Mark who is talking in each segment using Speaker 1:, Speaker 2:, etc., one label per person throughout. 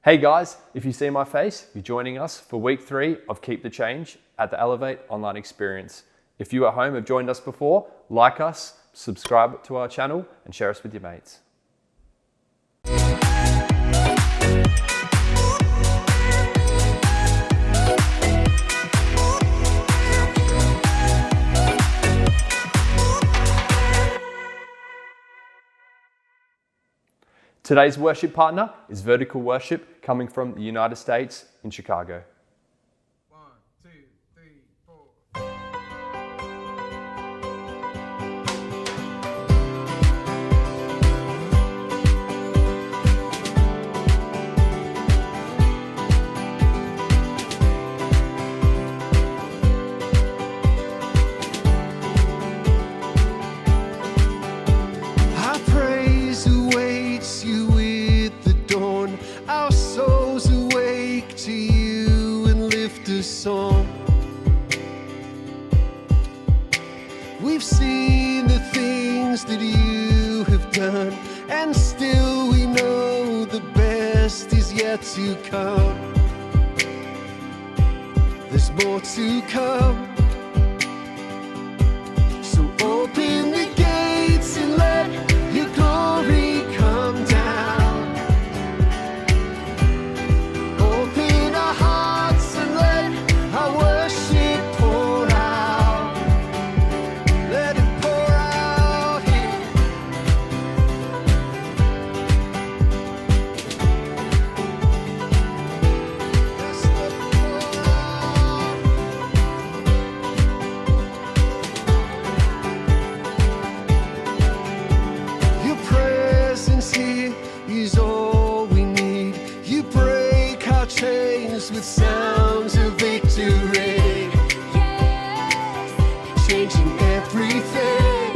Speaker 1: Hey guys, if you see my face, you're joining us for week 3 of Keep the Change at the Elevate online experience. If you at home have joined us before, like us, subscribe to our channel and share us with your mates. Today's worship partner is Vertical Worship, coming from the United States in Chicago.
Speaker 2: 1, 2, 3, 4. Our praise awaits you with the dawn. Our souls awake to you and lift a song. We've seen the things that you have done, and still we know the best is yet to come. There's more to come. So open the gates and let your glory come down. Open our hearts and let our worship pour out. Let it pour out here. Yes, let it pour out. Your presence here is all we need. You break our chains with sounds of victory, changing everything.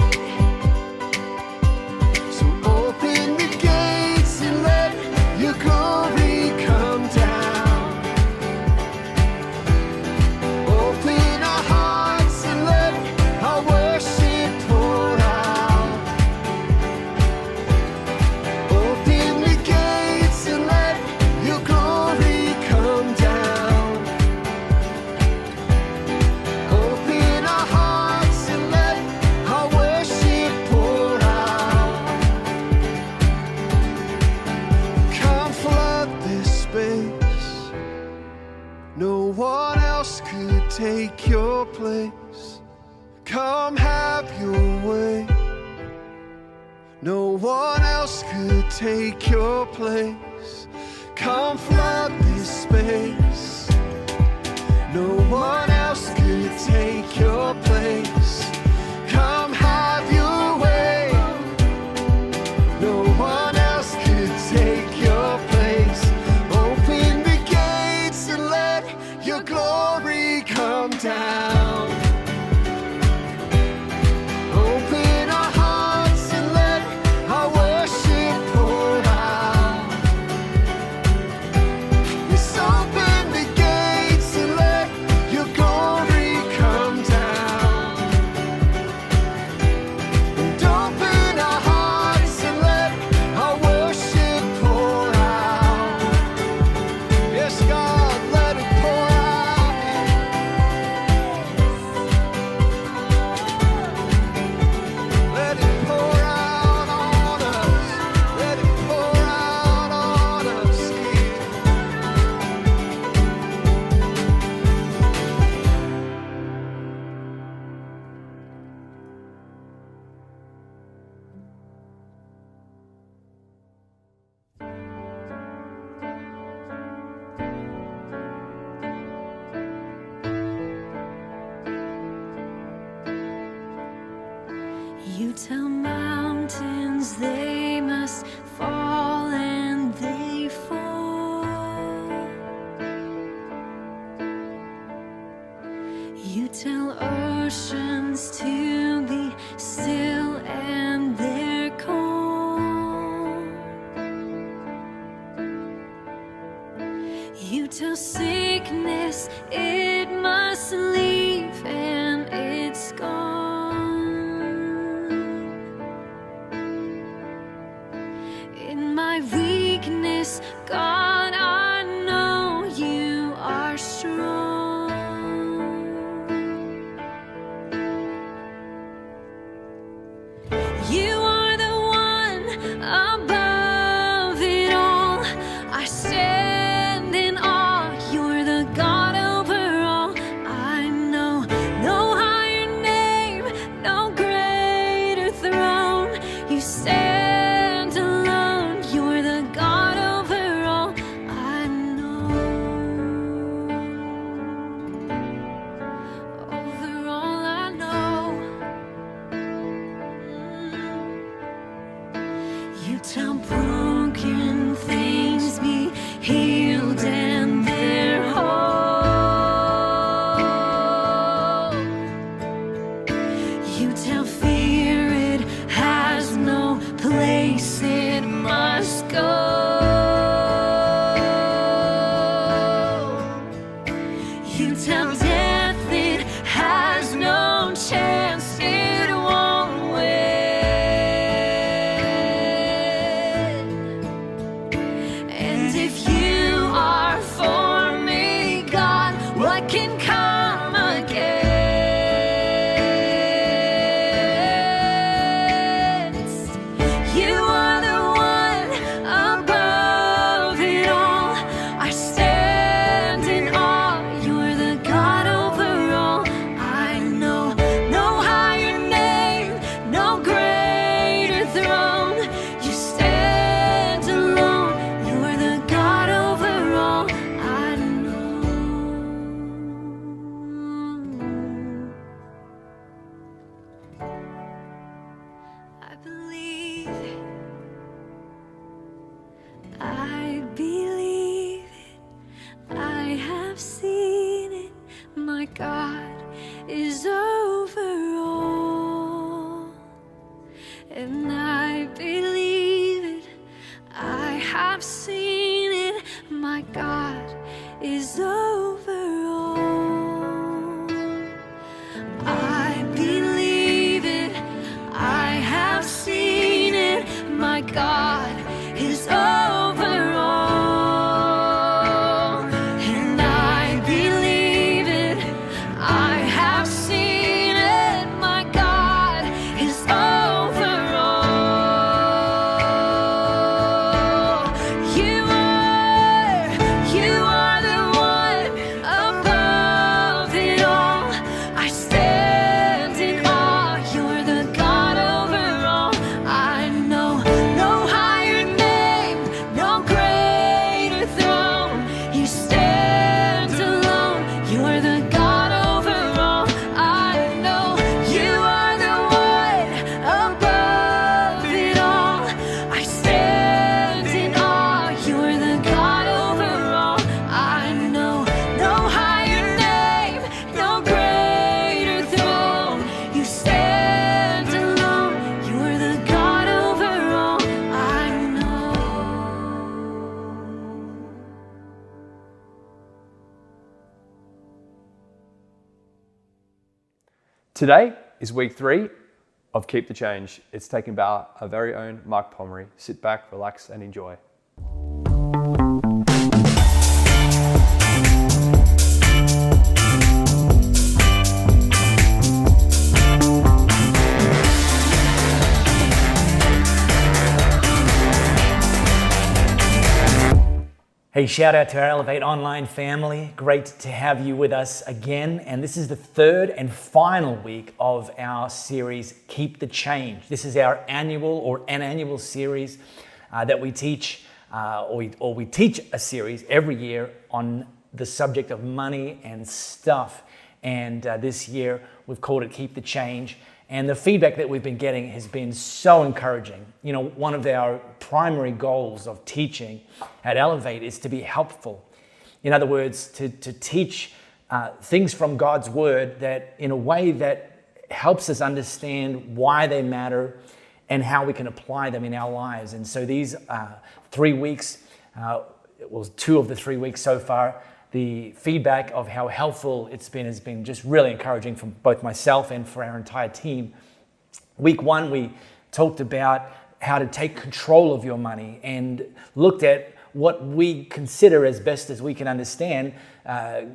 Speaker 2: So open the gates and let your glory come down. Open our hearts and let our worship pour out. Open the gates and let your glory come down. Open our hearts and let our worship pour out. Come flood this space. No one else could take your place. Come have your way. No one else could take your place. Come flood this space. No one else could take your place. Come have your way. No one else could take your place. Open the gates and let your glory come down. Open our hearts and let our worship pour out. Yes, open the gates and let your glory come down. And open our hearts and let our worship pour out. Yes, God, let it pour out. Let it pour out on us. Let it pour out on us.
Speaker 3: You tell mountains they must fall and they fall. You tell oceans to be still and they're calm. You tell sickness it must leave and it's gone. In my weakness, God, I if you are for me, God, what can come against? You are the one above it all. I stand in awe. You're the God over all. I know no higher name, no greater throne. You stand alone. You're the God over all. I know. I believe it. I believe it. I have seen it. My God is over all. And I believe it. I have seen it. My God is over all. I believe it. I have seen it. My God is over all. And I believe it. I have seen it. My God is over all. You are the one above it all. I stand in awe. You're the God over all. I know no higher name, no greater throne. You stand alone. You're the God over all. I know you are the one above it all. I stand in awe. You're the God over all. I know no higher name, no greater throne. You stand alone. You're the God over all. I know.
Speaker 1: Today is week 3 of Keep the Change. It's taken by our very own Mark Pomeroy. Sit back, relax, and enjoy.
Speaker 4: Hey, shout out to our Elevate Online family. Great to have you with us again. And this is the third and final week of our series, Keep the Change. This is our annual series that we teach, or we teach a series every year on the subject of money and stuff. And this year we've called it Keep the Change. And the feedback that we've been getting has been so encouraging. You know, one of our primary goals of teaching at Elevate is to be helpful. In other words, to teach things from God's Word that in a way that helps us understand why they matter and how we can apply them in our lives. And so these 3 weeks, well, 2 of the 3 weeks so far, the feedback of how helpful it's been has been just really encouraging from both myself and for our entire team. Week 1, we talked about how to take control of your money and looked at what we consider, as best as we can understand,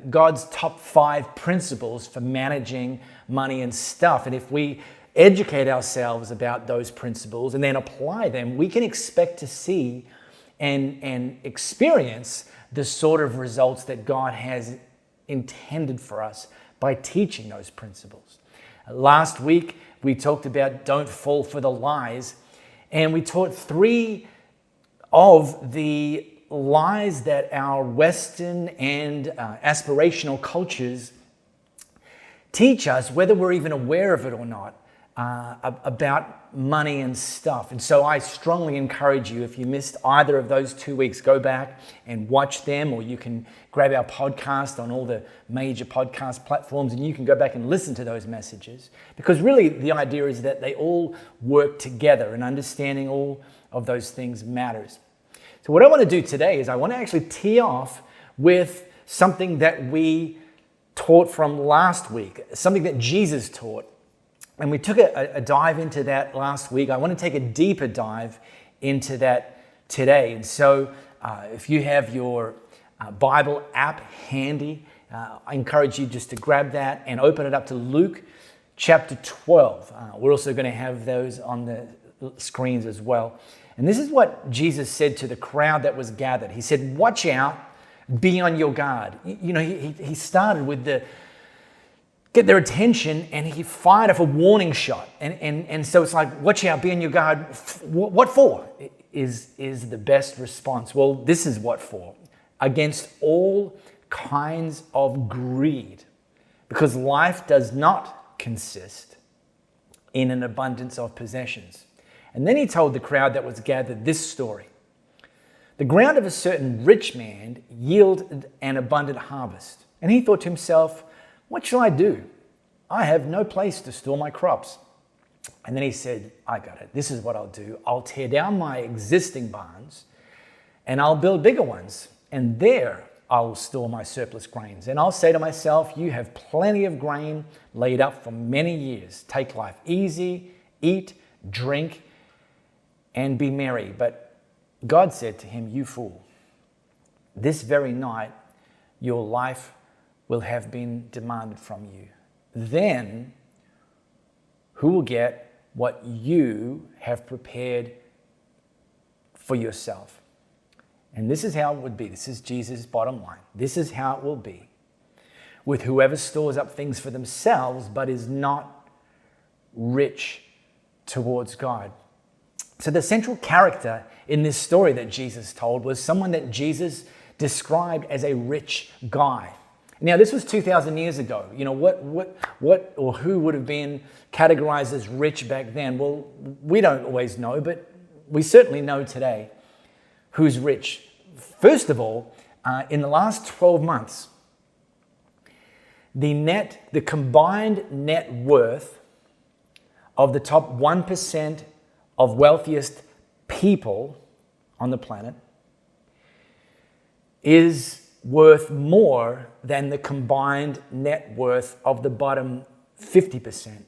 Speaker 4: God's top 5 principles for managing money and stuff. And if we educate ourselves about those principles and then apply them, we can expect to see and experience the sort of results that God has intended for us by teaching those principles. Last week, we talked about don't fall for the lies, and we taught 3 of the lies that our Western and aspirational cultures teach us, whether we're even aware of it or not, about money and stuff. And so I strongly encourage you, if you missed either of those 2 weeks, go back and watch them, or you can grab our podcast on all the major podcast platforms and you can go back and listen to those messages. Because really the idea is that they all work together, and understanding all of those things matters. So what I want to do today is I want to actually tee off with something that we taught from last week, something that Jesus taught. And we took a dive into that last week. I want to take a deeper dive into that today. And so If you have your Bible app handy, I encourage you just to grab that and open it up to Luke chapter 12. We're also going to have those on the screens as well. And this is what Jesus said to the crowd that was gathered. He said, watch out, be on your guard. You know, he started with get their attention, and he fired off a warning shot. And so it's like, watch out, be on your guard. What for? Is the best response. Well, this is what for. Against all kinds of greed. Because life does not consist in an abundance of possessions. And then he told the crowd that was gathered this story. The ground of a certain rich man yielded an abundant harvest. And he thought to himself, what shall I do? I have no place to store my crops. And then he said, I got it. This is what I'll do. I'll tear down my existing barns and I'll build bigger ones. And there I'll store my surplus grains. And I'll say to myself, you have plenty of grain laid up for many years. Take life easy, eat, drink, and be merry. But God said to him, you fool, this very night your life will have been demanded from you. Then who will get what you have prepared for yourself? And this is how it would be. This is Jesus' bottom line. This is how it will be with whoever stores up things for themselves but is not rich towards God. So the central character in this story that Jesus told was someone that Jesus described as a rich guy. Now, this was 2,000 years ago. You know, what or who would have been categorized as rich back then? Well, we don't always know, but we certainly know today who's rich. First of all, in the last 12 months, the combined net worth of the top 1% of wealthiest people on the planet is worth more than the combined net worth of the bottom 50%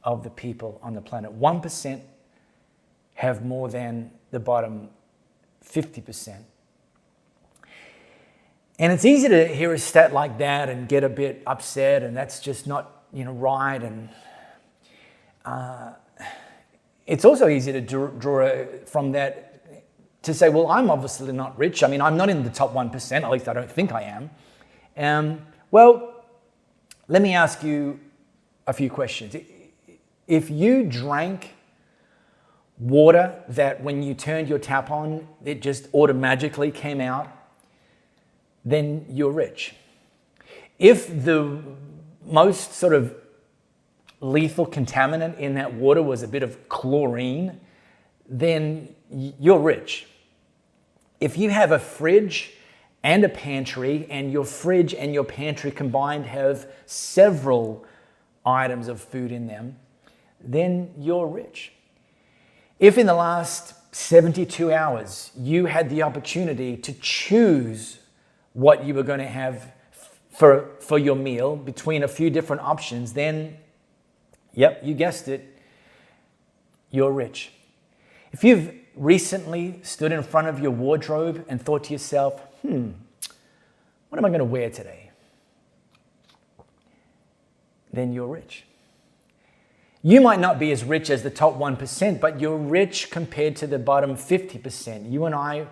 Speaker 4: of the people on the planet. 1% have more than the bottom 50%. And it's easy to hear a stat like that and get a bit upset, and that's just not, right. And it's also easy to draw from that to say, well, I'm obviously not rich. I mean, I'm not in the top 1%, at least I don't think I am. Well, let me ask you a few questions. If you drank water that when you turned your tap on, it just automatically came out, then you're rich. If the most sort of lethal contaminant in that water was a bit of chlorine, then you're rich. If you have a fridge and a pantry, and your fridge and your pantry combined have several items of food in them, then you're rich. If in the last 72 hours you had the opportunity to choose what you were going to have for your meal between a few different options, then, yep, you guessed it, you're rich. If you've recently stood in front of your wardrobe and thought to yourself, what am I going to wear today? Then you're rich. You might not be as rich as the top 1%, but you're rich compared to the bottom 50%. You and I,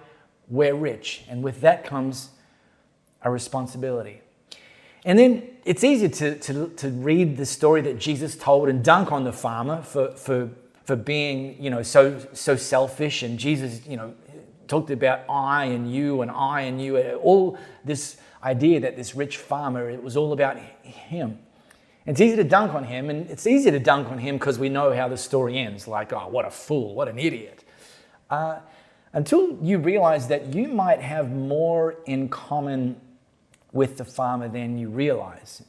Speaker 4: we're rich. And with that comes a responsibility. And then it's easy to read the story that Jesus told and dunk on the farmer for being, so selfish. And Jesus, talked about I and you, all this idea that this rich farmer, it was all about him. It's easy to dunk on him, and it's easy to dunk on him because we know how the story ends, like, oh, what a fool, what an idiot. Until you realize that you might have more in common with the farmer than you realize.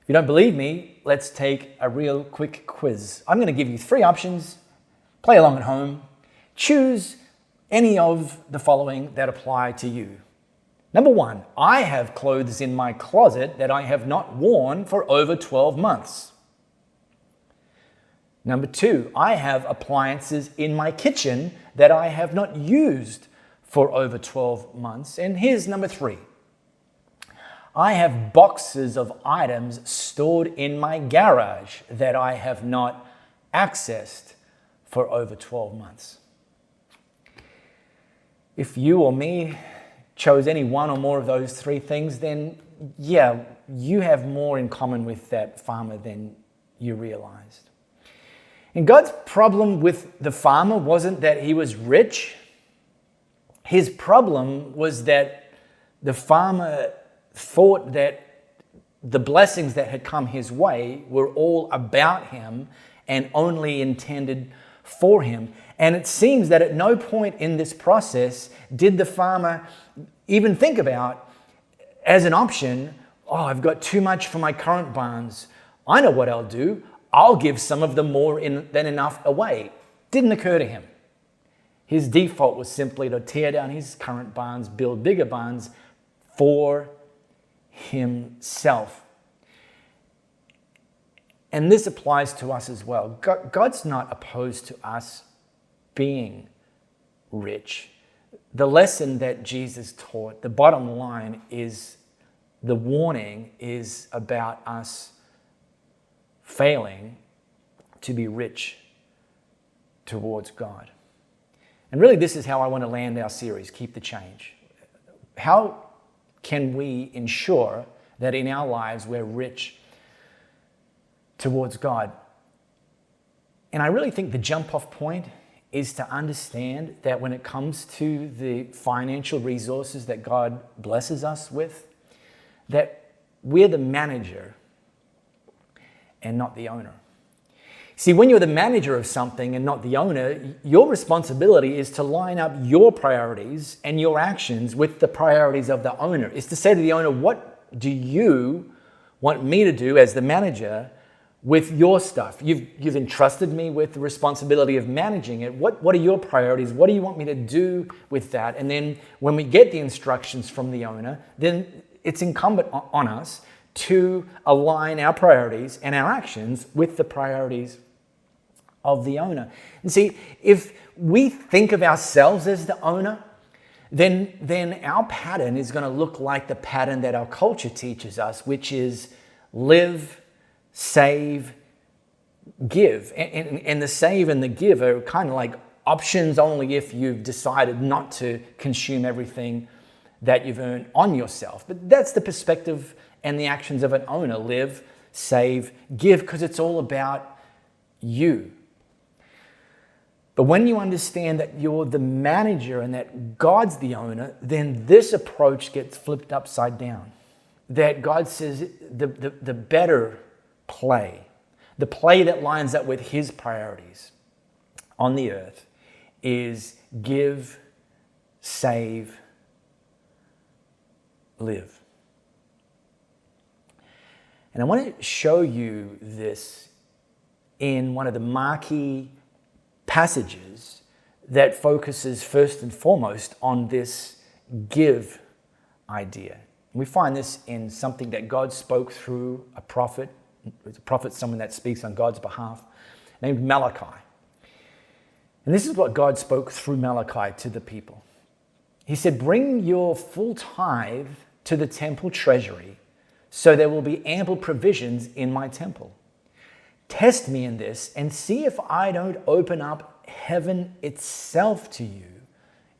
Speaker 4: If you don't believe me, let's take a real quick quiz. I'm going to give you 3 options. Play along at home. Choose any of the following that apply to you. Number 1, I have clothes in my closet that I have not worn for over 12 months. Number 2, I have appliances in my kitchen that I have not used for over 12 months. And here's number 3. I have boxes of items stored in my garage that I have not accessed for over 12 months. If you or me chose any one or more of those 3 things, then yeah, you have more in common with that farmer than you realized. And God's problem with the farmer wasn't that he was rich. His problem was that the farmer thought that the blessings that had come his way were all about him and only intended for him. And it seems that at no point in this process did the farmer even think about as an option, oh, I've got too much for my current barns. I know what I'll do. I'll give some of the more than enough away. Didn't occur to him. His default was simply to tear down his current barns, build bigger barns for himself. And this applies to us as well. God's not opposed to us being rich. The lesson that Jesus taught, the bottom line is, the warning is about us failing to be rich towards God. And really, this is how I want to land our series, Keep the Change. How can we ensure that in our lives we're rich towards God? And I really think the jump-off point is to understand that when it comes to the financial resources that God blesses us with, that we're the manager and not the owner. See, when you're the manager of something and not the owner, your responsibility is to line up your priorities and your actions with the priorities of the owner. It's to say to the owner, what do you want me to do as the manager with your stuff? You've entrusted me with the responsibility of managing it. What are your priorities? What do you want me to do with that? And then when we get the instructions from the owner, then it's incumbent on us to align our priorities and our actions with the priorities of the owner. And see, if we think of ourselves as the owner, then our pattern is going to look like the pattern that our culture teaches us, which is live, save, give. And the save and the give are kind of like options only if you've decided not to consume everything that you've earned on yourself. But that's the perspective and the actions of an owner. Live, save, give, because it's all about you. But when you understand that you're the manager and that God's the owner, then this approach gets flipped upside down. That God says the better play, the play that lines up with his priorities on the earth, is give, save, live. And I want to show you this in one of the marquee passages that focuses first and foremost on this give idea. We find this in something that God spoke through a prophet. A prophet, someone that speaks on God's behalf, named Malachi. And this is what God spoke through Malachi to the people. He said, "Bring your full tithe to the temple treasury, so there will be ample provisions in my temple. Test me in this and see if I don't open up heaven itself to you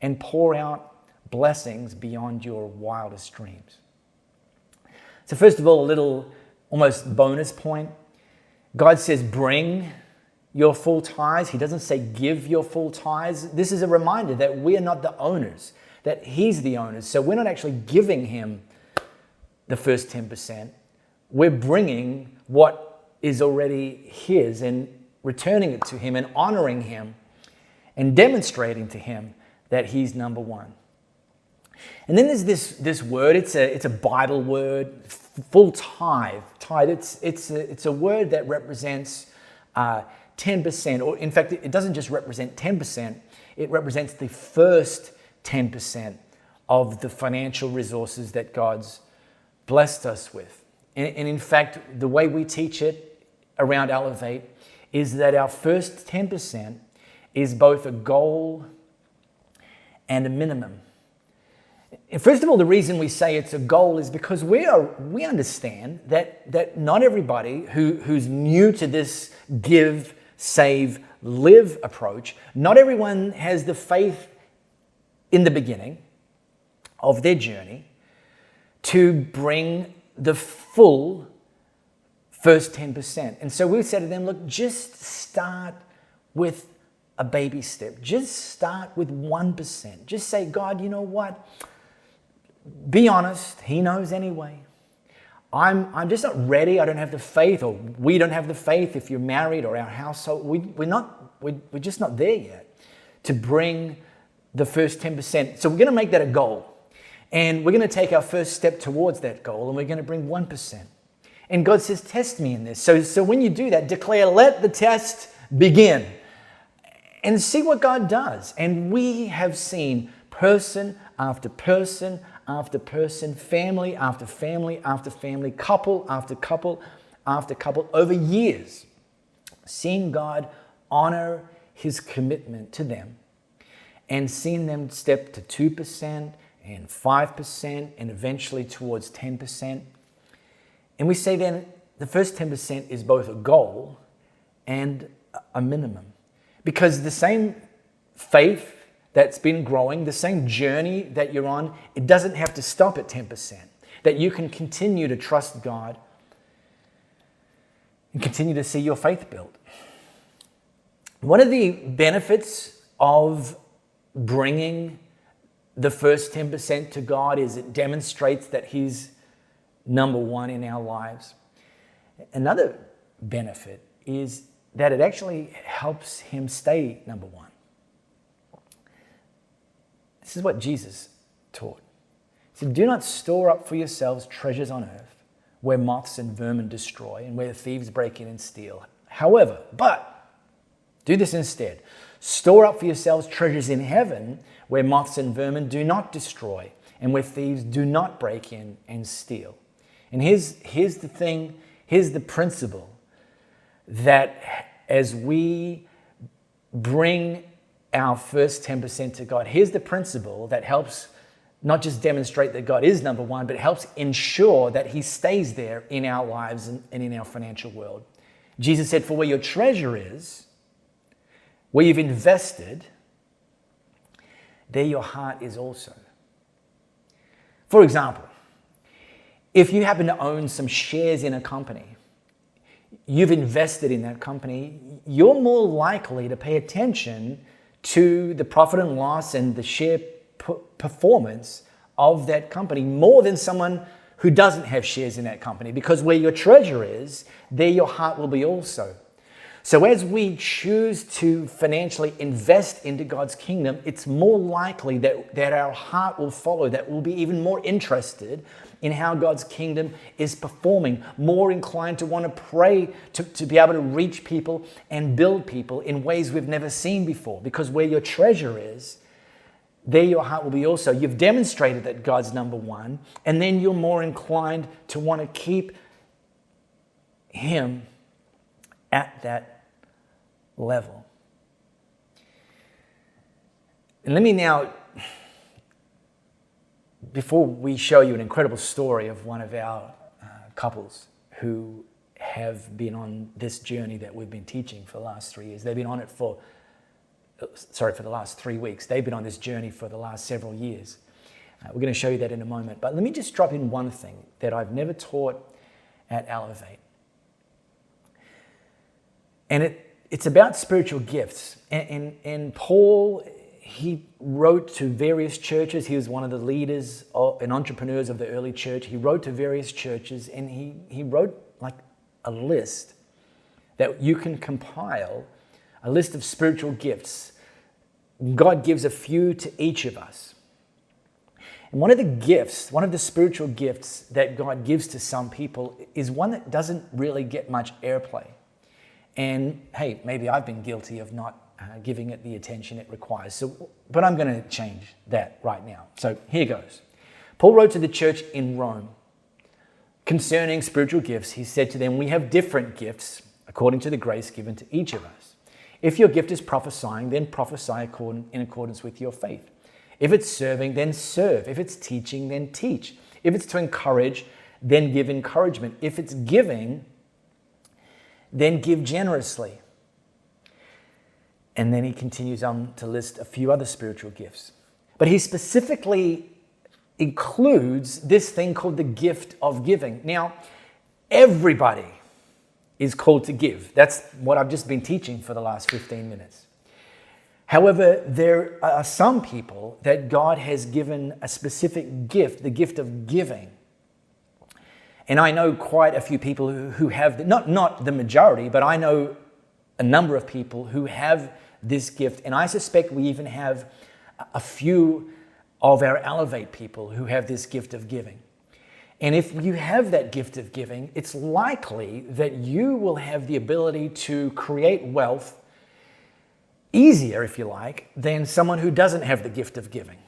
Speaker 4: and pour out blessings beyond your wildest dreams." So first of all, a little almost bonus point. God says, bring your full tithes. He doesn't say give your full tithes. This is a reminder that we are not the owners, that he's the owner. So we're not actually giving him the first 10%. We're bringing what is already his and returning it to him and honoring him and demonstrating to him that he's number one. And then there's this word. It's a Bible word, full tithe. Tithe. It's a word that represents 10%, or in fact, it doesn't just represent 10%. It represents the first 10% of the financial resources that God's blessed us with. And in fact, the way we teach it around Elevate is that our first 10% is both a goal and a minimum. And first of all, the reason we say it's a goal is because we understand that not everybody who's new to this give, save, live approach, not everyone has the faith in the beginning of their journey to bring the full first 10%. And so we said to them, look, just start with a baby step. Just start with 1%. Just say, God, you know what? Be honest. He knows anyway. I'm just not ready. I don't have the faith, or we don't have the faith if you're married or our household. We're just not there yet to bring the first 10%. So we're going to make that a goal. And we're going to take our first step towards that goal, and we're going to bring 1%. And God says, test me in this. So when you do that, declare, let the test begin. And see what God does. And we have seen person after person after person, family after family after family, couple after couple after couple, over years, seeing God honor his commitment to them and seeing them step to 2% and 5% and eventually towards 10%. And we say then the first 10% is both a goal and a minimum. Because the same faith that's been growing, the same journey that you're on, it doesn't have to stop at 10%. That you can continue to trust God and continue to see your faith build. One of the benefits of bringing the first 10% to God is it demonstrates that he's number one in our lives. Another benefit is that it actually helps him stay number one. This is what Jesus taught. He said, do not store up for yourselves treasures on earth where moths and vermin destroy and where thieves break in and steal. However, but do this instead. Store up for yourselves treasures in heaven where moths and vermin do not destroy and where thieves do not break in and steal. And here's the thing, here's the principle, that as we bring our first 10% to God, here's the principle that helps not just demonstrate that God is number one, but helps ensure that he stays there in our lives and in our financial world. Jesus said, for where your treasure is, where you've invested, there your heart is also. For example, if you happen to own some shares in a company, you've invested in that company, you're more likely to pay attention to the profit and loss and the share performance of that company more than someone who doesn't have shares in that company, because where your treasure is, there your heart will be also. So as we choose to financially invest into God's kingdom, it's more likely that our heart will follow, that we'll be even more interested in how God's kingdom is performing, more inclined to want to pray, to be able to reach people and build people in ways we've never seen before. Because where your treasure is, there your heart will be also. You've demonstrated that God's number one, and then you're more inclined to want to keep him at that level. And let me now, before we show you an incredible story of one of our couples who have been on this journey that we've been teaching for the last 3 years. They've been on it for the last 3 weeks. They've been on this journey for the last several years. We're going to show you that in a moment. But let me just drop in one thing that I've never taught at Elevate. And it's about spiritual gifts. And Paul, he wrote to various churches. He was one of the leaders and entrepreneurs of the early church. He wrote to various churches, and he wrote like a list that you can compile, a list of spiritual gifts. God gives a few to each of us. And one of the spiritual gifts that God gives to some people is one that doesn't really get much airplay. And hey, maybe I've been guilty of not giving it the attention it requires. But I'm going to change that right now. So here goes. Paul wrote to the church in Rome concerning spiritual gifts. He said to them, we have different gifts according to the grace given to each of us. If your gift is prophesying, then prophesy in accordance with your faith. If it's serving, then serve. If it's teaching, then teach. If it's to encourage, then give encouragement. If it's giving, then give generously. And then he continues on to list a few other spiritual gifts. But he specifically includes this thing called the gift of giving. Now, everybody is called to give. That's what I've just been teaching for the last 15 minutes. However, there are some people that God has given a specific gift, the gift of giving. And I know quite a few people who have, not the majority, but I know a number of people who have this gift. And I suspect we even have a few of our Elevate people who have this gift of giving. And if you have that gift of giving, it's likely that you will have the ability to create wealth easier, if you like, than someone who doesn't have the gift of giving.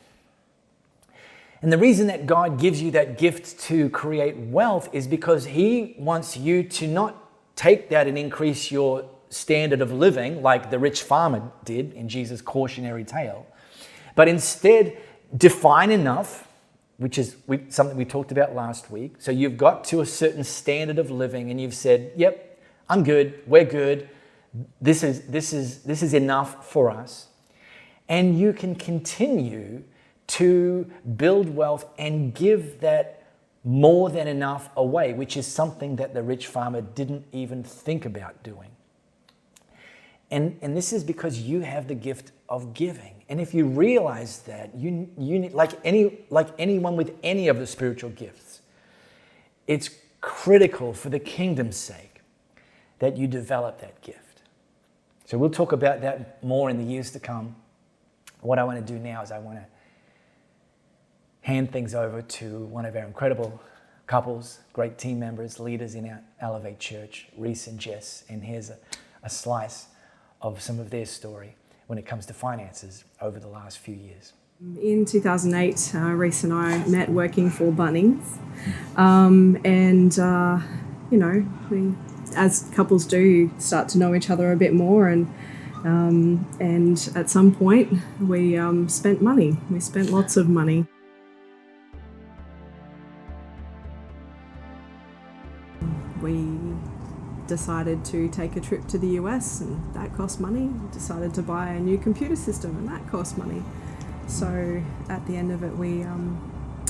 Speaker 4: And the reason that God gives you that gift to create wealth is because he wants you to not take that and increase your standard of living like the rich farmer did in Jesus' cautionary tale, but instead define enough, which is something we talked about last week. So you've got to a certain standard of living and you've said, yep, I'm good, we're good. This is enough for us. And you can continue to build wealth and give that more than enough away, which is something that the rich farmer didn't even think about doing. And this is because you have the gift of giving. And if you realize that, you need, like anyone with any of the spiritual gifts, it's critical for the kingdom's sake that you develop that gift. So we'll talk about that more in the years to come. What I want to do now is I want to hand things over to one of our incredible couples, great team members, leaders in our Elevate Church, Rhys and Jess. And here's a slice of some of their story when it comes to finances over the last few years.
Speaker 5: In 2008, Rhys and I met working for Bunnings. We, as couples do, start to know each other a bit more, and at some point we spent money. We spent lots of money. We decided to take a trip to the US, and that cost money. Decided to buy a new computer system, and that cost money. So at the end of it, we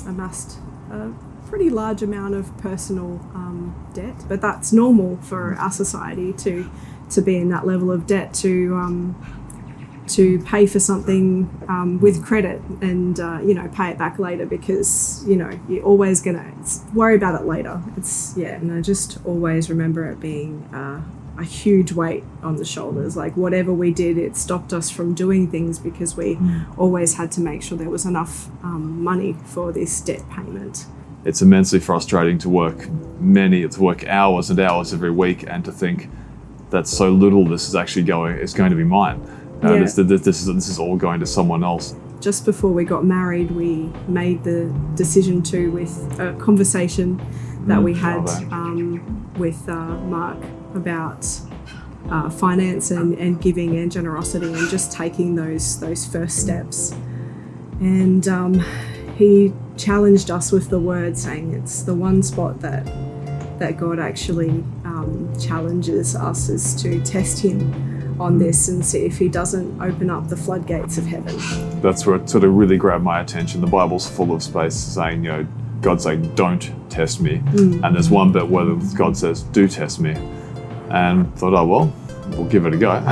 Speaker 5: amassed a pretty large amount of personal debt, but that's normal for our society to be in that level of debt, to pay for something with credit and pay it back later, because you're always gonna worry about it later. And I just always remember it being a huge weight on the shoulders. Like whatever we did, it stopped us from doing things because we always had to make sure there was enough money for this debt payment.
Speaker 6: It's immensely frustrating to work hours and hours every week and to think that so little this is actually going to be mine. This is all going to someone else.
Speaker 5: Just before we got married, we made the decision with a conversation that we had with Mark about finance and giving and generosity and just taking those first steps. And he challenged us with the word, saying it's the one spot that God actually challenges us is to test him on this and see if he doesn't open up the floodgates of heaven.
Speaker 6: That's where it sort of really grabbed my attention. The Bible's full of space saying, God saying, don't test me. And there's one bit where God says, do test me. And thought, oh, well, we'll give it a go.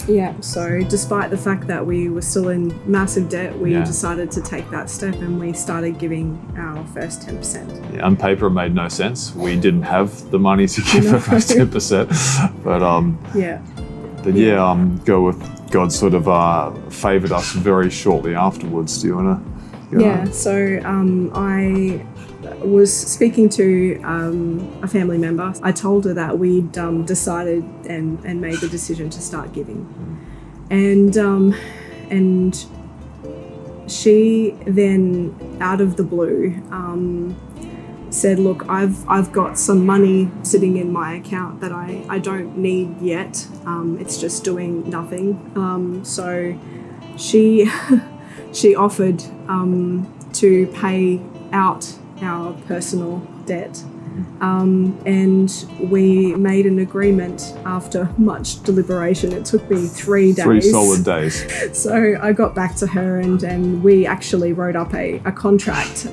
Speaker 5: Yeah, so despite the fact that we were still in massive debt, we decided to take that step and we started giving our first 10%.
Speaker 6: Yeah, on paper, it made no sense. We didn't have the money to give the first 10%. But go with God sort of favoured us very shortly afterwards. Do you want to?
Speaker 5: Yeah, so I was speaking to a family member. I told her that we'd decided and made the decision to start giving. And she then, out of the blue, said, look, I've got some money sitting in my account that I don't need yet. It's just doing nothing. So she she offered to pay out our personal debt. And we made an agreement after much deliberation. It took me 3 days.
Speaker 6: 3 solid days.
Speaker 5: So I got back to her and we actually wrote up a contract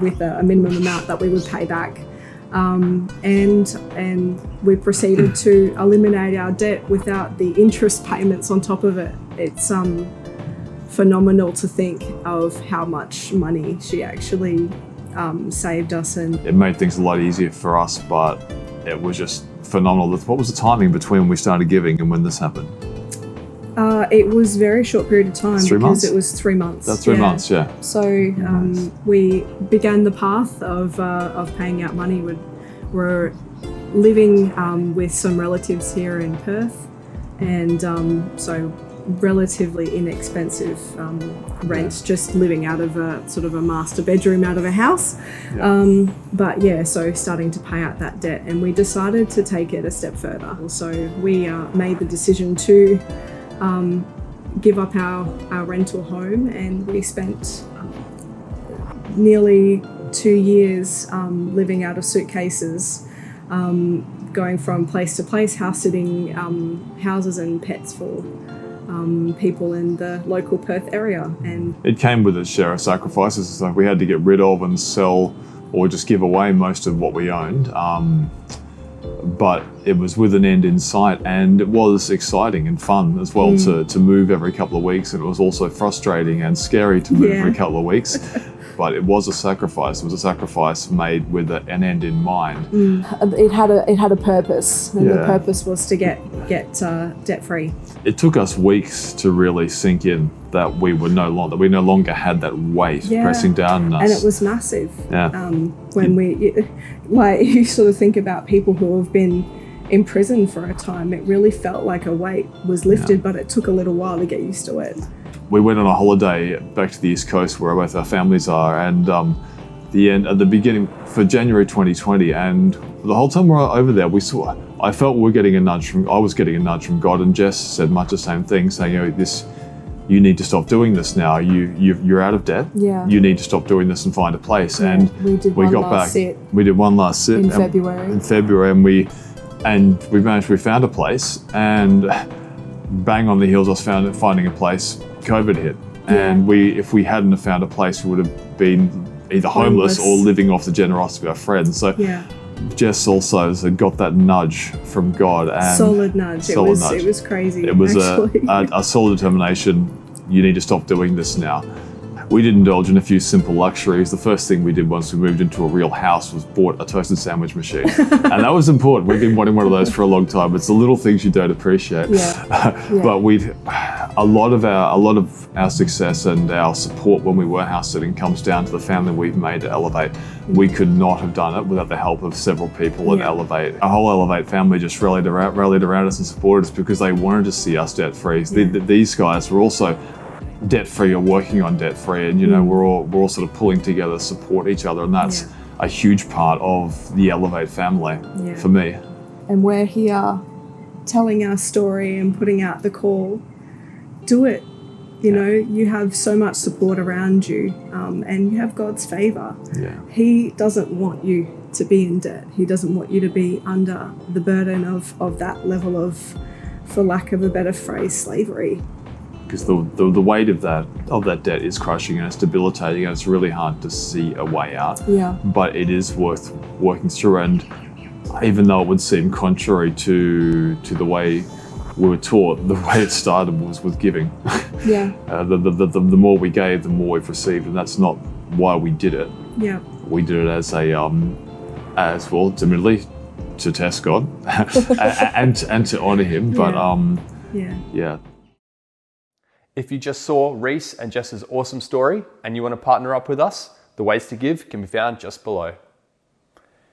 Speaker 5: with a minimum amount that we would pay back. And we proceeded to eliminate our debt without the interest payments on top of it. It's phenomenal to think of how much money she actually saved us. And
Speaker 6: It made things a lot easier for us, but it was just phenomenal. What was the timing between when we started giving and when this happened?
Speaker 5: It was a very short period of time
Speaker 6: 3
Speaker 5: because
Speaker 6: months?
Speaker 5: it was 3 months.
Speaker 6: That's 3 months, yeah.
Speaker 5: So we began the path of paying out money. We're living with some relatives here in Perth, and so relatively inexpensive rent, just living out of a sort of a master bedroom out of a house. But yeah, so starting to pay out that debt, and we decided to take it a step further. So we made the decision to give up our rental home, and we spent nearly 2 years living out of suitcases, going from place to place, house sitting houses and pets for people in the local Perth area. And
Speaker 6: It came with its share of sacrifices. It's like we had to get rid of and sell or just give away most of what we owned. But it was with an end in sight, and it was exciting and fun as well to move every couple of weeks. And it was also frustrating and scary to move every couple of weeks. But it was a sacrifice. It was a sacrifice made with an end in mind.
Speaker 5: it had a purpose, and the purpose was to get debt free.
Speaker 6: It took us weeks to really sink in that we no longer had that weight pressing down on us.
Speaker 5: And it was massive.
Speaker 6: Yeah.
Speaker 5: When you sort of think about people who have been in prison for a time, it really felt like a weight was lifted, but it took a little while to get used to it.
Speaker 6: We went on a holiday back to the East Coast where both our families are, and at the beginning for January 2020, and the whole time we were over there, I felt I was getting a nudge from God, and Jess said much the same thing, saying, you need to stop doing this now. You're out of debt.
Speaker 5: Yeah.
Speaker 6: You need to stop doing this and find a place.
Speaker 5: Yeah,
Speaker 6: And
Speaker 5: we did
Speaker 6: we
Speaker 5: one
Speaker 6: got
Speaker 5: last
Speaker 6: back.
Speaker 5: sit
Speaker 6: We did one last sit
Speaker 5: in February.
Speaker 6: and we found a place, and bang on the heels of us finding a place, COVID hit. And if we hadn't have found a place, we would have been either homeless or living off the generosity of our friends. So Jess also got that nudge from God. And
Speaker 5: solid nudge. It was crazy.
Speaker 6: It was
Speaker 5: actually.
Speaker 6: a solid determination. You need to stop doing this now. We did indulge in a few simple luxuries. The first thing we did once we moved into a real house was bought a toasted sandwich machine. And that was important. We've been wanting one of those for a long time. It's the little things you don't appreciate. But a lot of our success and our support when we were house sitting comes down to the family we've made to Elevate. We could not have done it without the help of several people at Elevate. Our whole Elevate family just rallied around us and supported us because they wanted to see us debt free. These guys were also debt free or working on debt free, and we're all sort of pulling together to support each other, and that's a huge part of the Elevate family for me.
Speaker 5: And we're here telling our story and putting out the call. Do it. You have so much support around you, and you have God's favor. He doesn't want you to be in debt. He doesn't want you to be under the burden of that level of, for lack of a better phrase, slavery.
Speaker 6: Because the weight of that debt is crushing, and it's debilitating, and it's really hard to see a way out. But it is worth working through, and even though it would seem contrary to the way we were taught, the way it started was with giving. The more we gave, the more we've received, and that's not why we did it. We did it as admittedly to test God and to honor Him. But
Speaker 1: If you just saw Rhys and Jess's awesome story and you want to partner up with us, the ways to give can be found just below.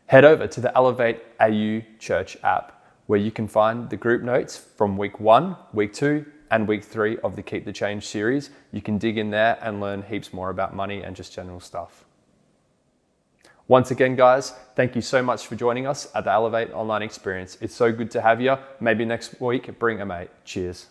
Speaker 1: Head over to the Elevate AU Church app, where you can find the group notes from week 1, week 2, and week 3 of the Keep the Change series. You can dig in there and learn heaps more about money and just general stuff. Once again, guys, thank you so much for joining us at the Elevate Online Experience. It's so good to have you. Maybe next week, bring a mate. Cheers.